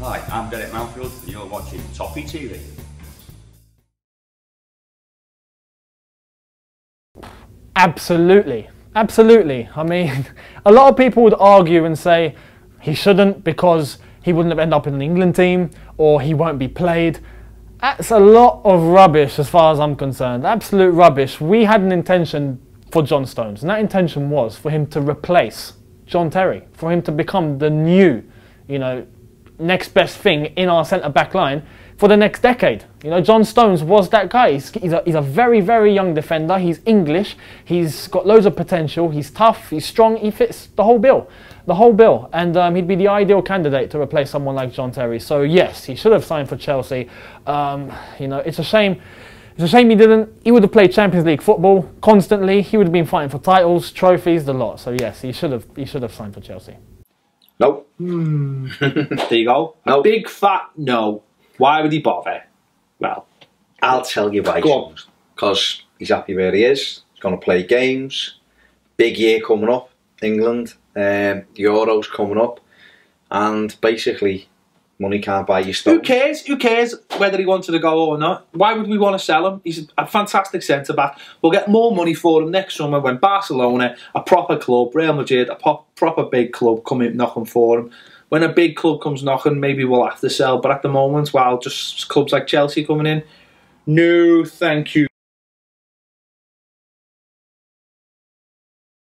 Hi, I'm Derek Manfield and you're watching Toffee TV. Absolutely, absolutely. I mean, a lot of people would argue and say he shouldn't because he wouldn't have ended up in an England team or he won't be played. That's a lot of rubbish as far as I'm concerned. Absolute rubbish. We had an intention for John Stones, and that intention was for him to replace John Terry, for him to become the new, next best thing in our centre-back line for the next decade. John Stones was that guy. He's a very, very young defender. He's English. He's got loads of potential. He's tough. He's strong. He fits the whole bill. The whole bill. And he'd be the ideal candidate to replace someone like John Terry. So yes, he should have signed for Chelsea. It's a shame. It's a shame he didn't. He would have played Champions League football constantly. He would have been fighting for titles, trophies, the lot. So yes, he should have signed for Chelsea. No. There you go. No. A big fat no. Why would he bother? Well, I'll tell you why. Because he's happy where he is. He's going to play games. Big year coming up. England. The Euros coming up. And basically, money can't buy you stuff. who cares? Who cares whether he wanted to go or not? Why would we want to sell him? He's a fantastic centre-back. We'll get more money for him next summer when Barcelona, a proper club, Real Madrid, a proper big club, come in knocking for him. When a big club comes knocking, maybe we'll have to sell. But at the moment, while just clubs like Chelsea coming in, no, thank you.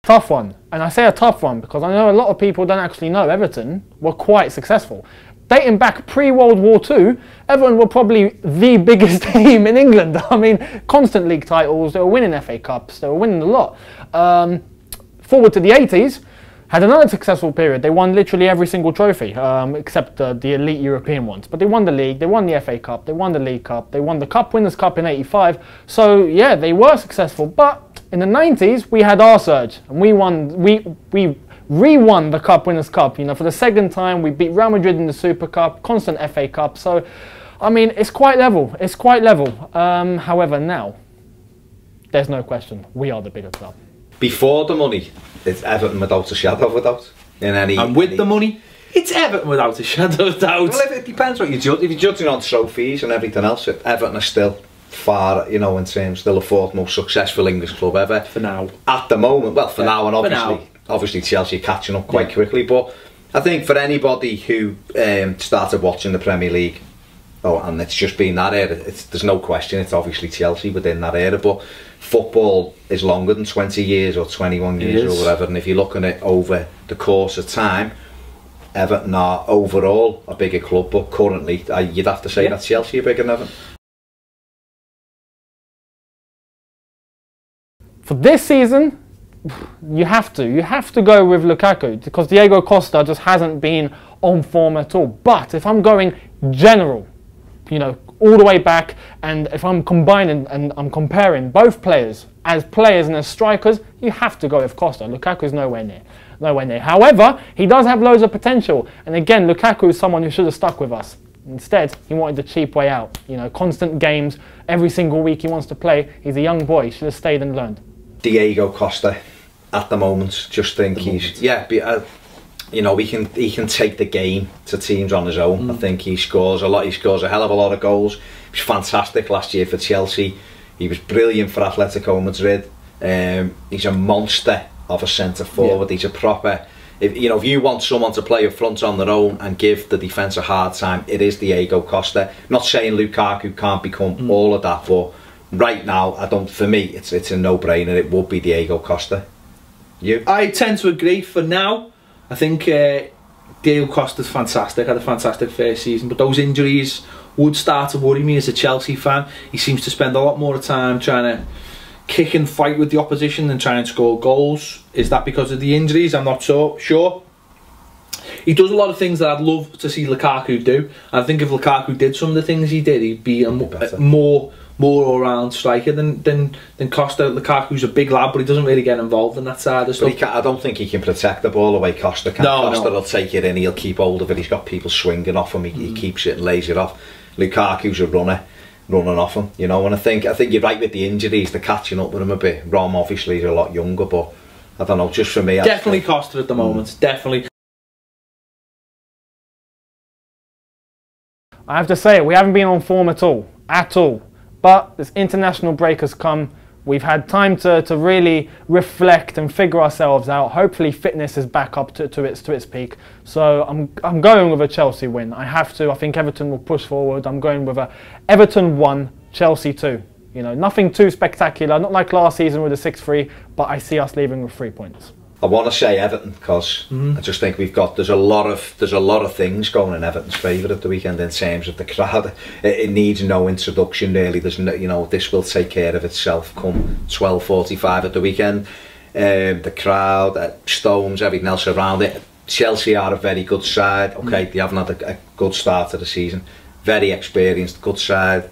Tough one. And I say a tough one because I know a lot of people don't actually know Everton were quite successful. Dating back pre-World War II, Everton were probably the biggest team in England. I mean, constant league titles, they were winning FA Cups, they were winning a lot. Forward to the 80s, had another successful period. They won literally every single trophy, except the elite European ones. But they won the league, they won the FA Cup, they won the League Cup, they won the Cup Winners' Cup in '85. So yeah, they were successful. But in the 90s, we had our surge, and we re-won the Cup Winners' Cup. For the second time, we beat Real Madrid in the Super Cup, constant FA Cup. So, I mean, it's quite level. It's quite level. However, now, there's no question, we are the bigger club. Before the money, it's Everton without a shadow of a doubt. And with the money, it's Everton without a shadow of a doubt. Well, it depends what you judge. If you're judging on trophies and everything else, Everton are still far, in terms, still the fourth most successful English club ever. For now. At the moment, well, for now, and obviously Chelsea are catching up quite quickly. But I think for anybody who started watching the Premier League, and it's just been that era, there's no question, it's obviously Chelsea within that era. But football is longer than 20 years or 21 years or whatever, and if you're looking at over the course of time, Everton are overall a bigger club, but currently you'd have to say that Chelsea are bigger than Everton. For this season, you have to go with Lukaku because Diego Costa just hasn't been on form at all. But if I'm going general, all the way back, and if I'm combining and I'm comparing both players as players and as strikers, you have to go with Costa. Lukaku's nowhere near. However, he does have loads of potential, and again, Lukaku is someone who should have stuck with us. Instead, he wanted the cheap way out. Constant games every single week he wants to play. He's a young boy. He should have stayed and learned. Diego Costa, at the moment, just think he can take the game to teams on his own. I think he scores a lot. He scores a hell of a lot of goals. He was fantastic last year for Chelsea. He was brilliant for Atletico Madrid. He's a monster of a centre forward. He's a proper. If you want someone to play up front on their own and give the defence a hard time, it is Diego Costa. I'm not saying Lukaku can't become all of that, but right now, for me, it's a no-brainer. It would be Diego Costa. You? I tend to agree. For now, I think Diego Costa's fantastic. Had a fantastic first season, but those injuries would start to worry me as a Chelsea fan. He seems to spend a lot more time trying to kick and fight with the opposition than trying to score goals. Is that because of the injuries? I'm not so sure. He does a lot of things that I'd love to see Lukaku do. And I think if Lukaku did some of the things he did, he'd be a more all-round striker than Costa. Lukaku's a big lad, but he doesn't really get involved in that side of stuff. I don't think he can protect the ball the way Costa can. Costa will take it in, he'll keep hold of it. He's got people swinging off him. He keeps it and lays it off. Lukaku's a runner, running off him. And I think you're right with the injuries. They're catching up with him a bit. Rom obviously is a lot younger, but I don't know. Just for me, definitely Costa at the moment. Definitely. I have to say it, we haven't been on form at all. But this international break has come. We've had time to really reflect and figure ourselves out. Hopefully fitness is back up to its peak. So I'm going with a Chelsea win. I have to. I think Everton will push forward. I'm going with a Everton 1, Chelsea 2. You know, nothing too spectacular, not like last season with a 6-3, but I see us leaving with 3 points. I want to say Everton because I just think there's a lot of things going in Everton's favour at the weekend in terms of the crowd. It needs no introduction really. There's no, you know, this will take care of itself come 12:45 at the weekend. The crowd, Stones, everything else around it. Chelsea are a very good side. Okay, they haven't had a good start to the season. Very experienced, good side.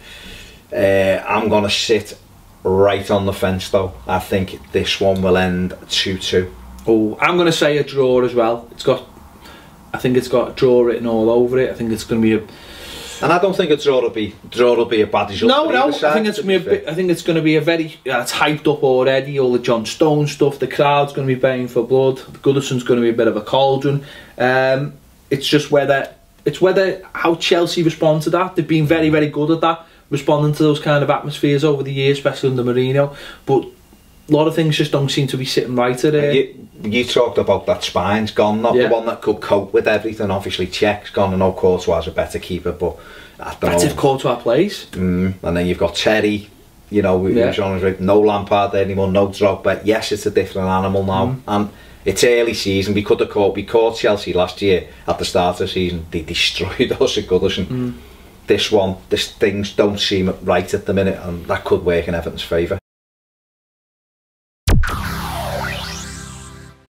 I'm going to sit right on the fence though. I think this one will end 2-2. Oh, I'm going to say a draw as well. I think it's got a draw written all over it. I think it's going to be and I don't think a draw will be a bad result. No. I think it's going to be a very. It's hyped up already. All the John Stone stuff. The crowd's going to be baying for blood. Goodison's going to be a bit of a cauldron. It's just whether how Chelsea respond to that. They've been very, very good at that, responding to those kind of atmospheres over the years, especially under Mourinho. But a lot of things just don't seem to be sitting right today. You talked about that spine's gone, not the one that could cope with everything. Obviously, Czech's gone. I know Courtois is a better keeper, but I don't know. That's if Courtois plays. And then you've got Terry. You know, no Lampard there anymore, no Drogba. Yes, it's a different animal now, and it's early season. We caught Chelsea last year at the start of the season. They destroyed us at Goodison. Things don't seem right at the minute, and that could work in Everton's favour.